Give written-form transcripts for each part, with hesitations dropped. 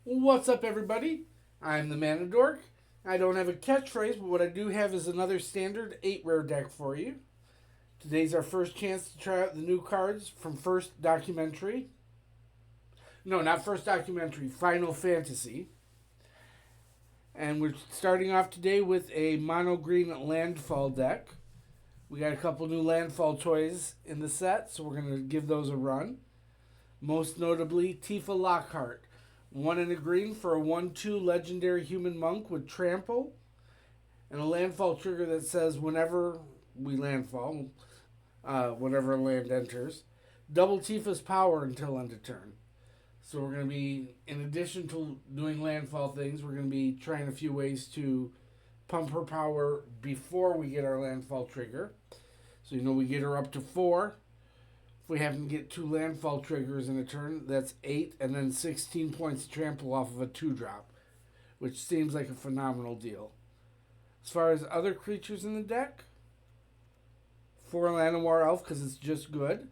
What's up, everybody? I'm the Mana Dork. I don't have a catchphrase, but what I do have is another standard 8 rare deck for you. Today's our first chance to try out the new cards from First Documentary. No, not First Documentary, Final Fantasy. And we're starting off today with a Mono Green Landfall deck. We got a couple new Landfall toys in the set, so we're going to give those a run. Most notably, Tifa Lockhart. 1 and a green for a 1/2 legendary human monk with trample. And a landfall trigger that says whenever we landfall, whenever land enters, double Tifa's power until end of turn. So we're going to be, in addition to doing landfall things, we're going to be trying a few ways to pump her power before we get our landfall trigger. So we get her up to 4. If we happen to get 2 landfall triggers in a turn, that's 8, and then 16 points to trample off of a 2-drop, which seems like a phenomenal deal. As far as other creatures in the deck, 4 Llanowar Elves because it's just good.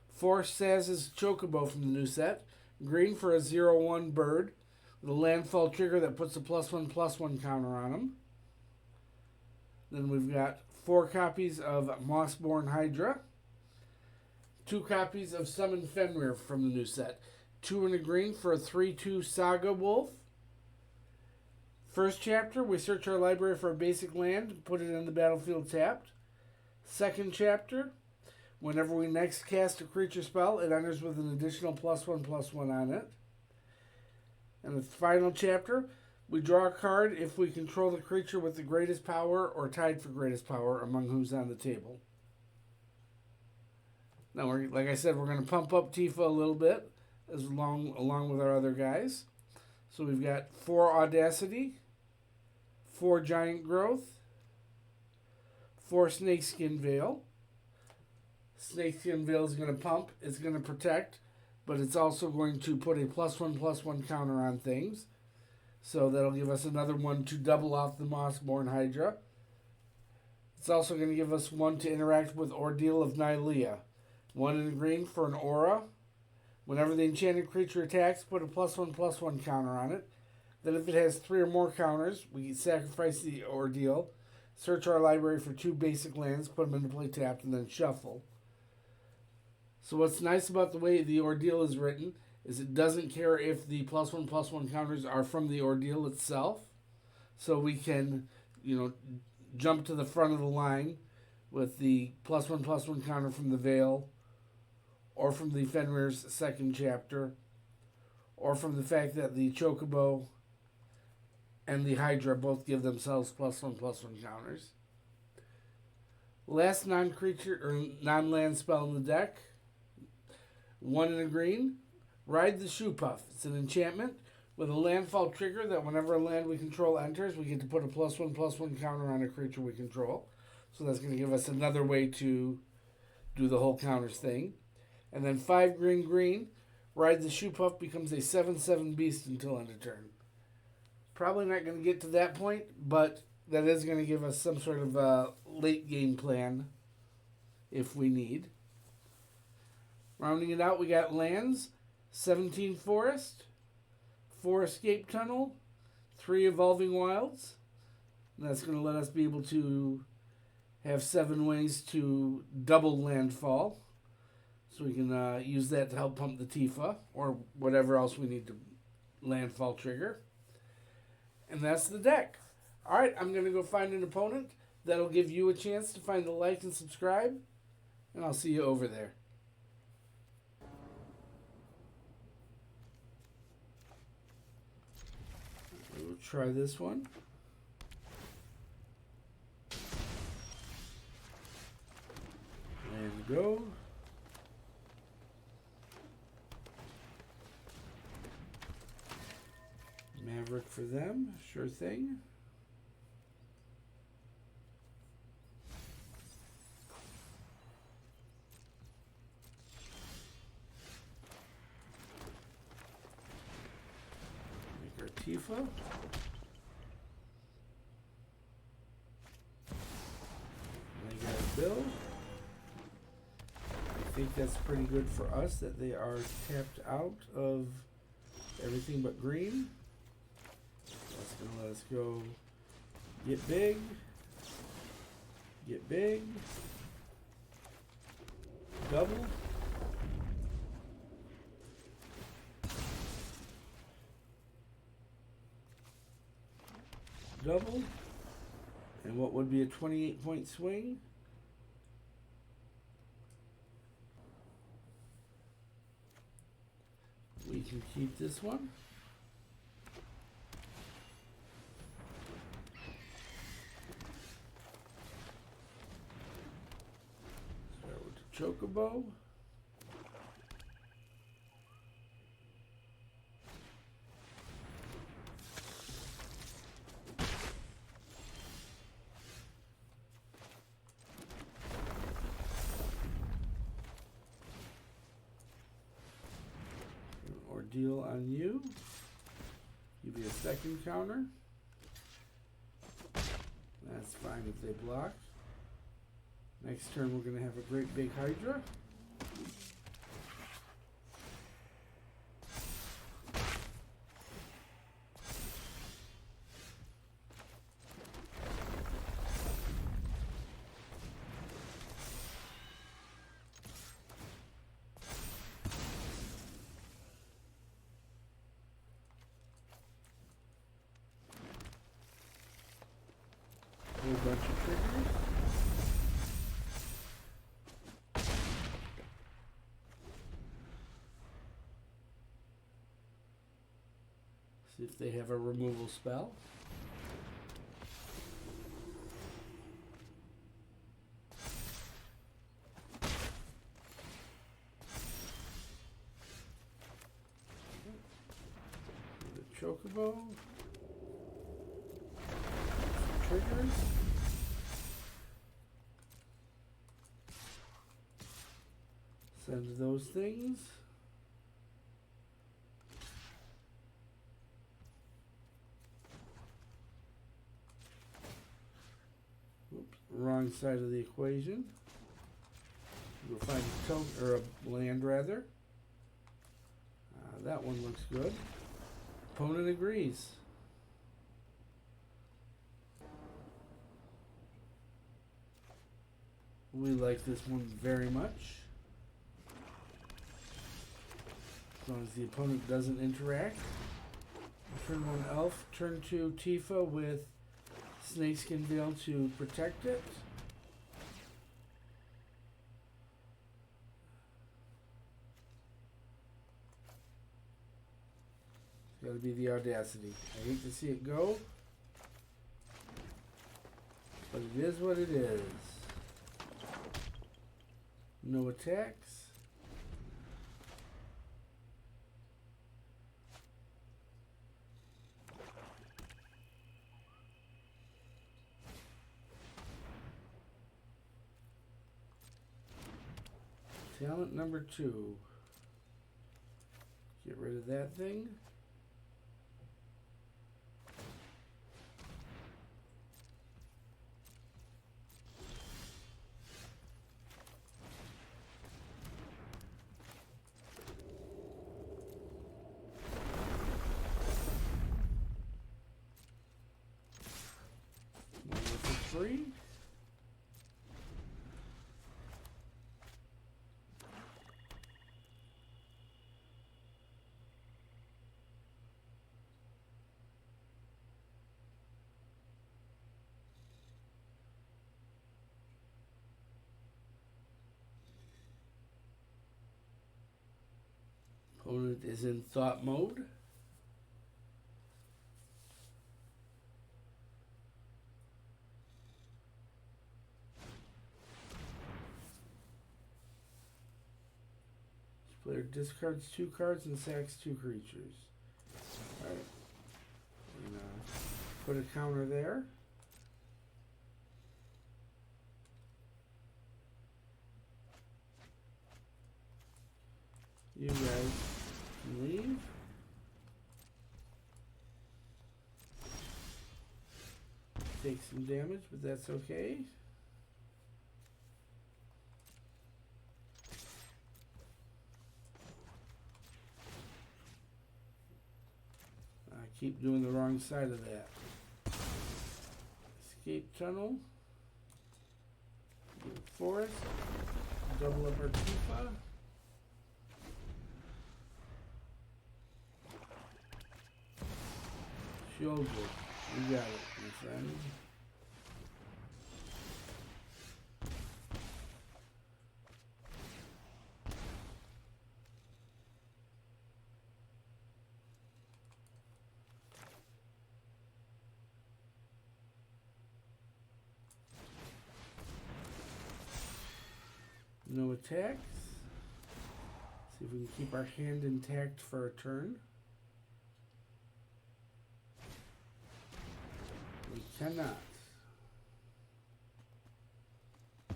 4 Sazh's Chocobo from the new set. Green for a 0/1 bird with a landfall trigger that puts a +1/+1 counter on them. Then we've got 4 copies of Mossborn Hydra. 2 copies of Summon Fenrir from the new set. 2 and a green for a 3/2 Saga Wolf. First chapter, we search our library for a basic land and put it in the battlefield tapped. Second chapter, whenever we next cast a creature spell, it enters with an additional +1/+1 on it. And the final chapter, we draw a card if we control the creature with the greatest power or tied for greatest power among who's on the table. Now, like I said, we're going to pump up Tifa a little bit along with our other guys. So we've got 4 Audacity, 4 Giant Growth, 4 Snakeskin Veil. Snakeskin Veil is going to pump, it's going to protect, but it's also going to put a +1/+1 counter on things. So that'll give us another one to double off the Mossborn Hydra. It's also going to give us 1 to interact with Ordeal of Nylea. 1 in green for an aura. Whenever the enchanted creature attacks, put a +1/+1 counter on it. Then if it has 3 or more counters, we sacrifice the Ordeal, search our library for 2 basic lands, put them into play tapped, and then shuffle. So what's nice about the way the Ordeal is written is it doesn't care if the +1/+1 counters are from the Ordeal itself. So we can, jump to the front of the line with the +1/+1 counter from the Veil, or from the Fenrir's second chapter, or from the fact that the Chocobo and the Hydra both give themselves +1/+1 counters. Last non-creature or non-land spell in the deck, 1 in a green, Ride the Shoopuf. It's an enchantment with a landfall trigger that whenever a land we control enters, we get to put a +1/+1 counter on a creature we control. So that's going to give us another way to do the whole counters thing. And then 5 green, Ride the Shoopuf becomes a 7/7 beast until end of turn. Probably not going to get to that point, but that is going to give us some sort of late game plan if we need. Rounding it out, we got lands, 17 Forest, 4 Escape Tunnel, 3 Evolving Wilds. And that's going to let us be able to have 7 ways to double landfall. So we can use that to help pump the Tifa or whatever else we need to landfall trigger. And that's the deck. Alright, I'm going to go find an opponent. That'll give you a chance to find the like and subscribe. And I'll see you over there. We'll try this one. And go. Maverick for them, sure thing. Make our Tifa. And I got a Bill. I think that's pretty good for us that they are tapped out of everything but green. That's going to let us go get big. Get big. Double. Double. And what would be a 28-point swing? We can keep this one. Start with the Chocobo. Ordeal on you. Give you a second counter. That's fine if they block. Next turn we're going to have a great big Hydra. Whole bunch of triggers. See if they have a removal spell. The Chocobo. Triggers. Send those things. Oops, wrong side of the equation. We'll find a token or a land rather. That one looks good. Opponent agrees. We like this one very much. As long as the opponent doesn't interact. Turn 1 elf, turn 2 Tifa with Snakeskin Veil to protect it. It's got to be the Audacity. I hate to see it go, but it is what it is. No attacks. Talent number 2. Get rid of that thing. Free. Opponent is in thought mode. Player discards 2 cards and sacks 2 creatures. Alright. Put a counter there. You guys can leave. Take some damage, but that's okay. keep doing the wrong side of that. Escape tunnel. Forest. Double up our Tifa. Shoulder. You got it, my friend. No attacks. See if we can keep our hand intact for a turn. We cannot. I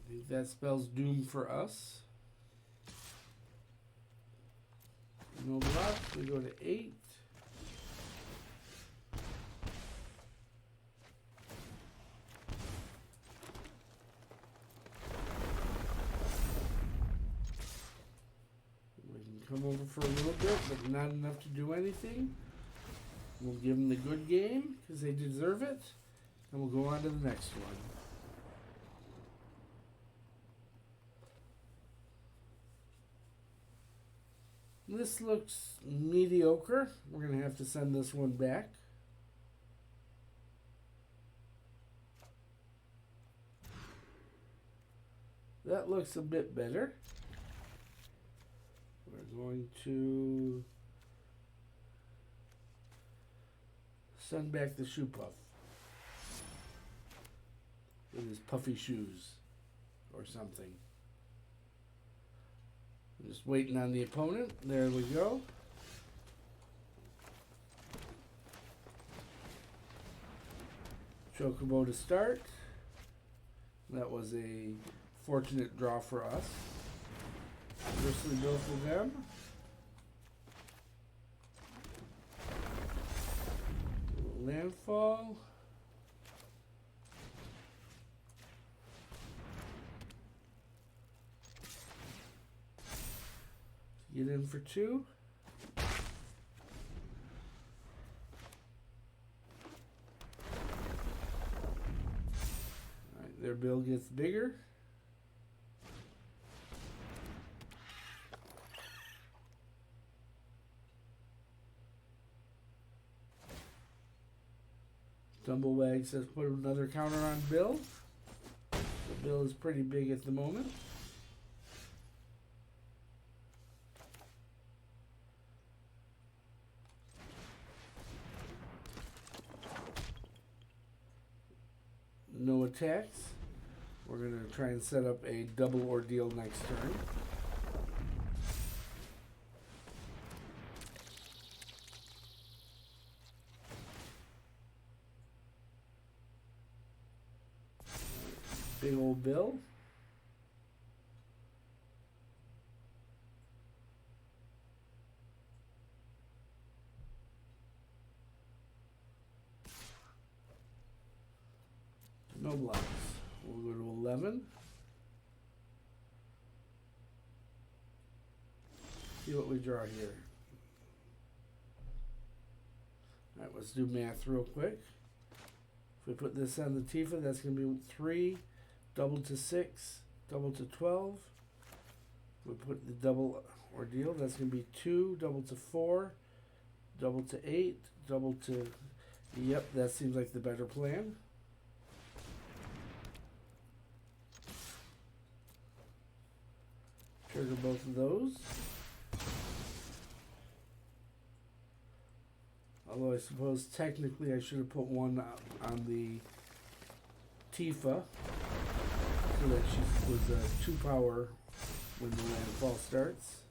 think that spells doom for us. No blocks. We go to 8. Come over for a little bit, but not enough to do anything. We'll give them the good game because they deserve it, and we'll go on to the next one. This looks mediocre. We're going to have to send this one back. That looks a bit better. We're going to send back the Shoopuf with his puffy shoes or something. I'm just waiting on the opponent. There we go. Chocobo to start. That was a fortunate draw for us. Firstly, both of them. Landfall. Get in for 2. Alright, their bill gets bigger. Tumblewag says put another counter on Bill. The bill is pretty big at the moment. No attacks. We're going to try and set up a double ordeal next turn. Big old bill. No blocks. We'll go to 11. See what we draw here. Alright, let's do math real quick. If we put this on the Tifa, that's going to be 3. Double to 6, double to 12. We put the double ordeal, that's going to be 2, double to 4, double to 8, double to... Yep, that seems like the better plan. Trigger both of those. Although I suppose technically I should have put one on the Tifa, so that she was a 2-power when the landfall starts.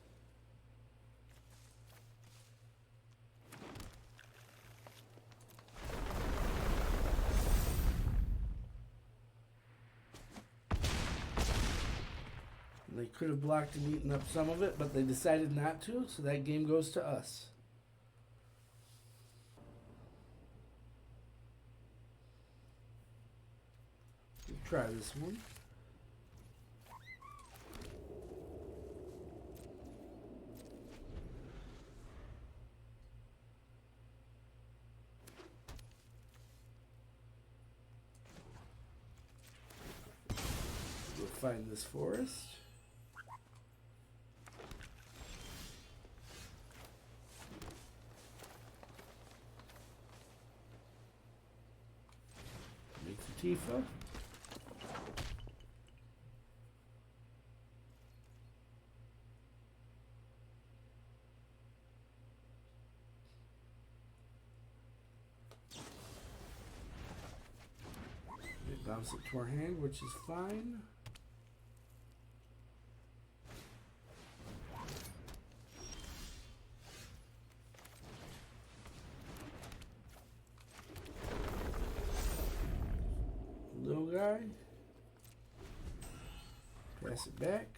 And they could have blocked and eaten up some of it, but they decided not to, so that game goes to us. We'll try this one. find this forest. Make the Tifa. Bounce it to our hand, which is fine. Little guy. Pass it back.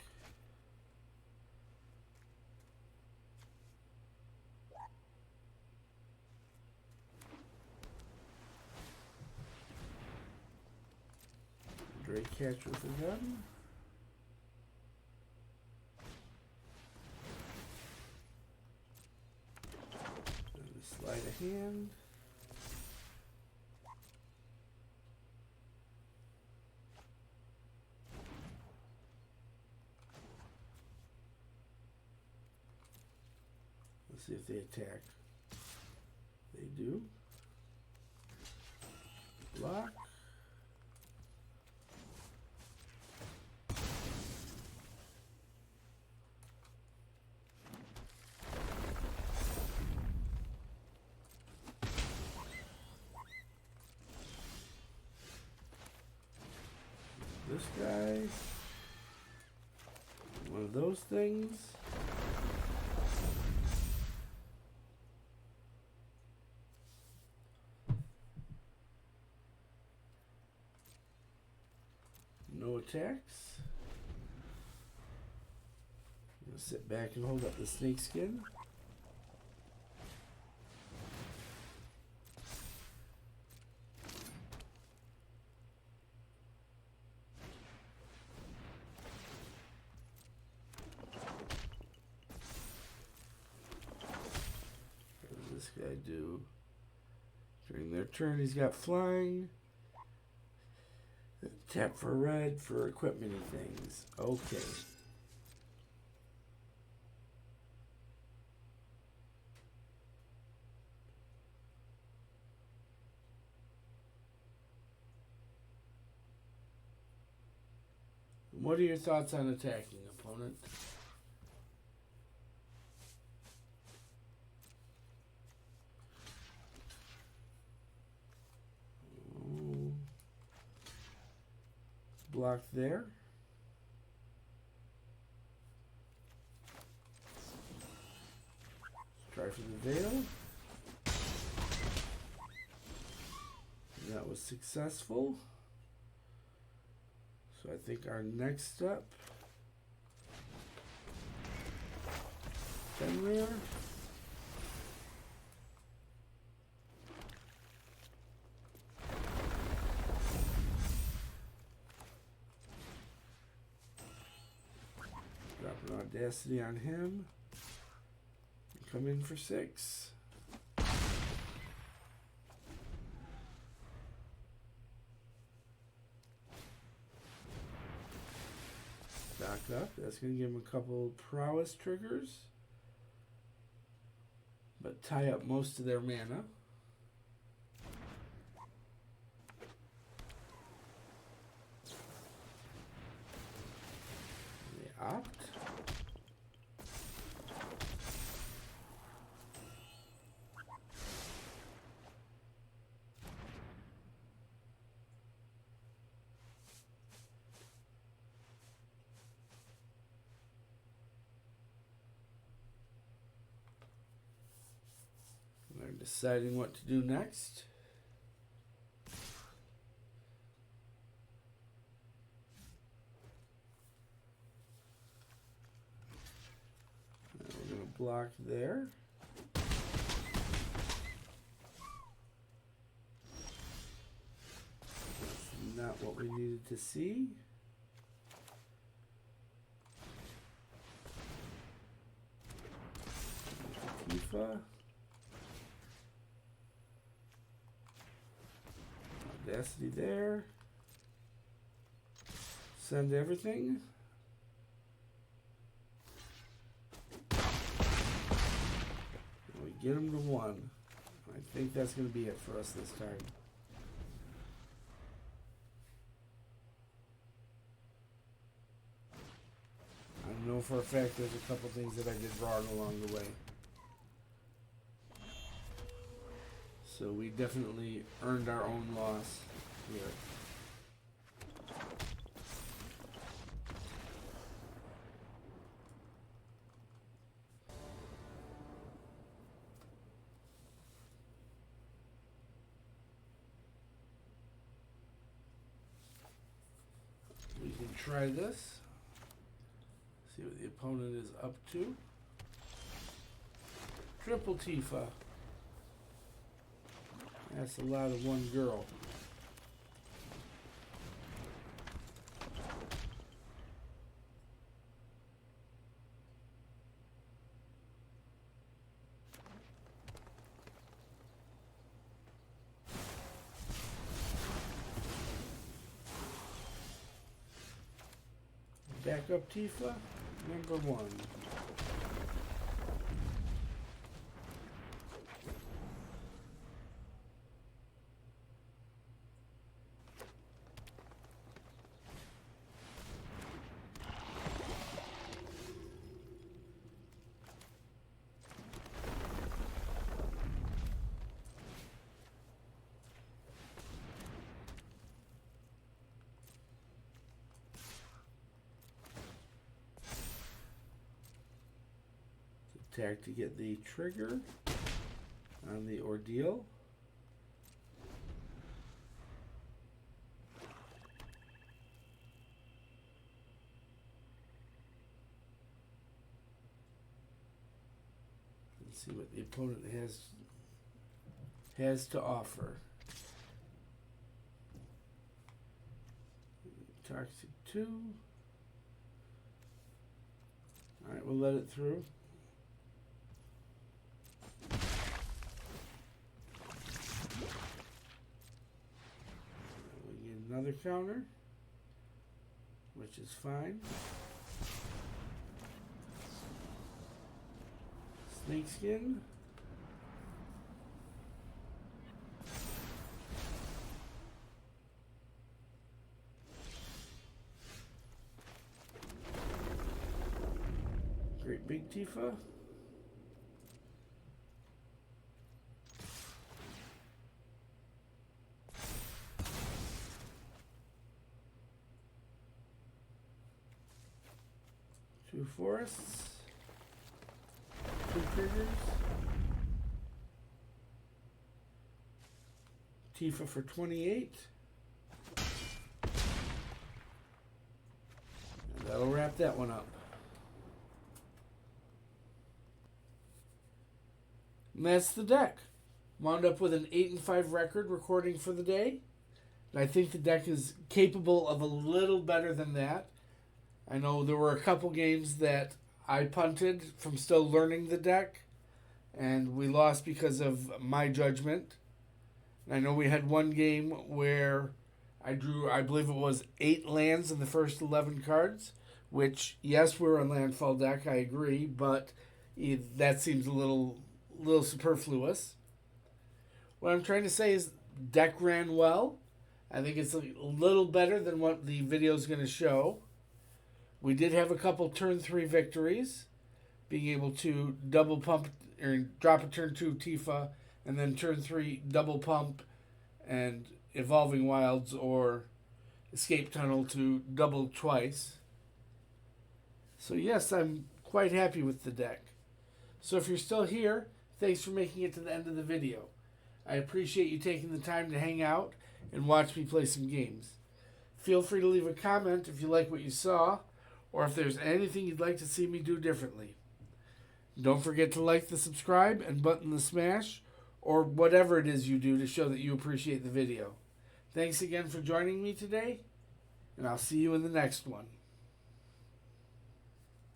Great catch with a gun. And a sleight of hand. Let's see if they attack. They do. Block. This guy, one of those things. No attacks. I'm gonna sit back and hold up the snakeskin. Guy do during their turn. He's got flying. Tap for red for equipment things. Okay. What are your thoughts on attacking, opponent? Block there. Try for the veil. That was successful. So I think our next step, Fenrir. Audacity on him. Come in for 6. Back up. That's going to give him a couple prowess triggers. But tie up most of their mana. They opt. They're deciding what to do next. Now we're going to block there. That's not what we needed to see. Tifa. Audacity there. Send everything. We get them to 1. I think that's going to be it for us this time. I know for a fact there's a couple things that I did wrong along the way. So we definitely earned our own loss here. We can try this. See what the opponent is up to. Triple Tifa. That's a lot of one girl. Backup Tifa, number 1. Attack to get the trigger on the Ordeal. Let's see what the opponent has to offer. Toxic 2. Alright, we'll let it through. Another counter, which is fine. Snakeskin. Great big Tifa. Two forests, 2 triggers, Tifa for 28, and that'll wrap that one up. And that's the deck. Wound up with an 8-5 record recording for the day. And I think the deck is capable of a little better than that. I know there were a couple games that I punted from still learning the deck, and we lost because of my judgment. And I know we had one game where I drew, I believe it was 8 lands in the first 11 cards, which, yes, we're a landfall deck, I agree, but that seems a little superfluous. What I'm trying to say is deck ran well. I think it's a little better than what the video is going to show. We did have a couple turn 3 victories, being able to double pump or drop a turn 2 Tifa, and then turn 3 double pump and Evolving Wilds or Escape Tunnel to double twice. So yes, I'm quite happy with the deck. So if you're still here, thanks for making it to the end of the video. I appreciate you taking the time to hang out and watch me play some games. Feel free to leave a comment if you like what you saw, or if there's anything you'd like to see me do differently. Don't forget to like the subscribe and button the smash, or whatever it is you do to show that you appreciate the video. Thanks again for joining me today, and I'll see you in the next one.